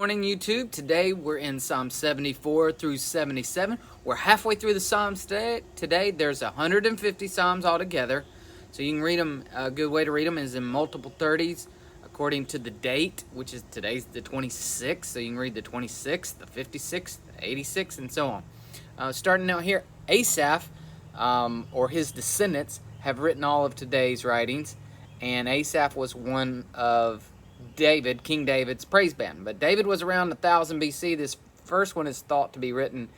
Morning YouTube. Today we're in Psalm 74 through 77. We're halfway through the Psalms today. There's 150 Psalms altogether. So you can read them. A good way to read them is in multiple 30s according to the date, which is today's the 26th. So you can read the 26th, the 56th, the 86th, and so on. Starting out here, Asaph or his descendants have written all of today's writings. And Asaph was one of King David's praise band. But David was around 1000 BC. This first one is thought to be written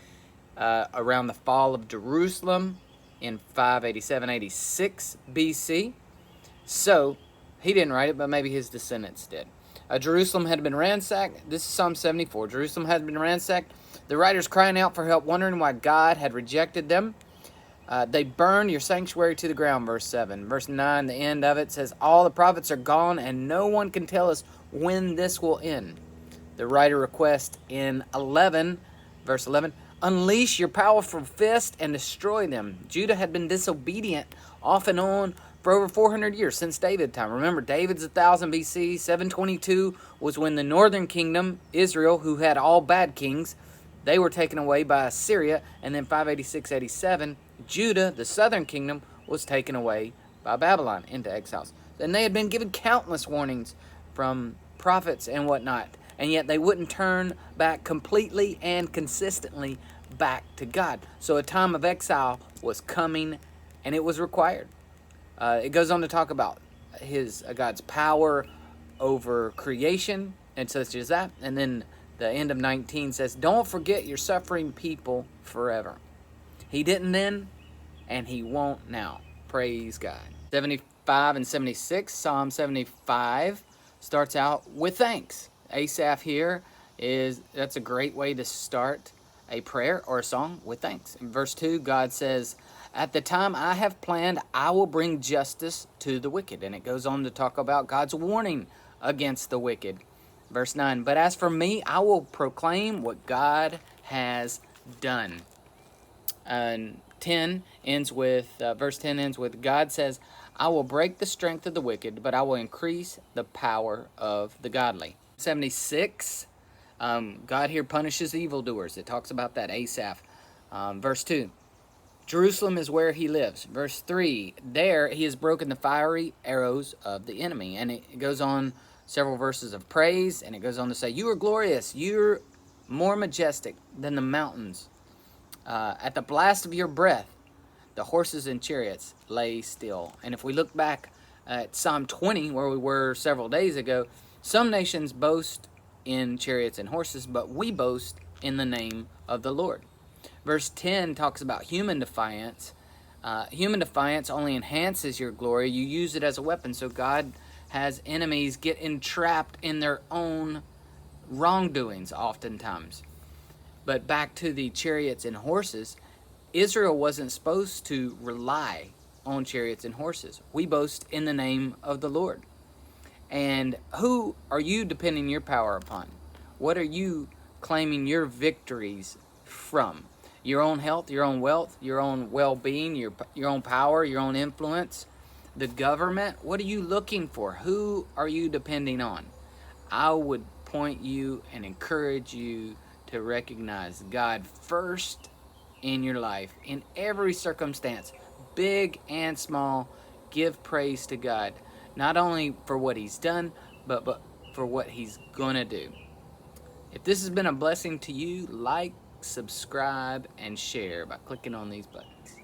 around the fall of Jerusalem in 587-86 BC. So he didn't write it, but maybe his descendants did. Jerusalem had been ransacked. This is Psalm 74. Jerusalem had been ransacked. The writers crying out for help, wondering why God had rejected them. They burned your sanctuary to the ground, verse 7. Verse 9, the end of it says, all the prophets are gone, and no one can tell us when this will end. The writer requests in verse 11, unleash your powerful fist and destroy them. Judah had been disobedient off and on for over 400 years, since David's time. Remember, David's 1000 BC, 722 was when the northern kingdom, Israel, who had all bad kings, they were taken away by Assyria, and then 586-87, Judah, the southern kingdom, was taken away by Babylon into exiles. And they had been given countless warnings from prophets and whatnot, and yet they wouldn't turn back completely and consistently back to God. So a time of exile was coming, and it was required. It goes on to talk about God's power over creation and such as that, and then the end of 19 says, don't forget your suffering people forever. He didn't then, and he won't now. Praise God. 75 and 76, Psalm 75 starts out with thanks. Asaph here that's a great way to start a prayer or a song, with thanks. In verse 2, God says, at the time I have planned, I will bring justice to the wicked. And it goes on to talk about God's warning against the wicked. Verse 9, but as for me, I will proclaim what God has done. And verse 10 ends with, God says, I will break the strength of the wicked, but I will increase the power of the godly. 76, God here punishes evildoers. It talks about that, Asaph. Verse 2, Jerusalem is where he lives. Verse 3, there he has broken the fiery arrows of the enemy. And it goes on several verses of praise, and it goes on to say, you are glorious, you're more majestic than the mountains. At the blast of your breath, the horses and chariots lay still. And if we look back at Psalm 20, where we were several days ago, some nations boast in chariots and horses, but we boast in the name of the Lord. Verse 10 talks about human defiance. Human defiance only enhances your glory. You use it as a weapon, so God has enemies get entrapped in their own wrongdoings oftentimes. But back to the chariots and horses, Israel wasn't supposed to rely on chariots and horses. We boast in the name of the Lord. And who are you depending your power upon? What are you claiming your victories from? Your own health, your own wealth, your own well-being, your own power, your own influence, the government? What are you looking for? Who are you depending on? I would point you and encourage you to recognize God first in your life, in every circumstance, big and small. Give praise to God, not only for what he's done, but for what he's gonna do. If this has been a blessing to you, like, subscribe, and share by clicking on these buttons.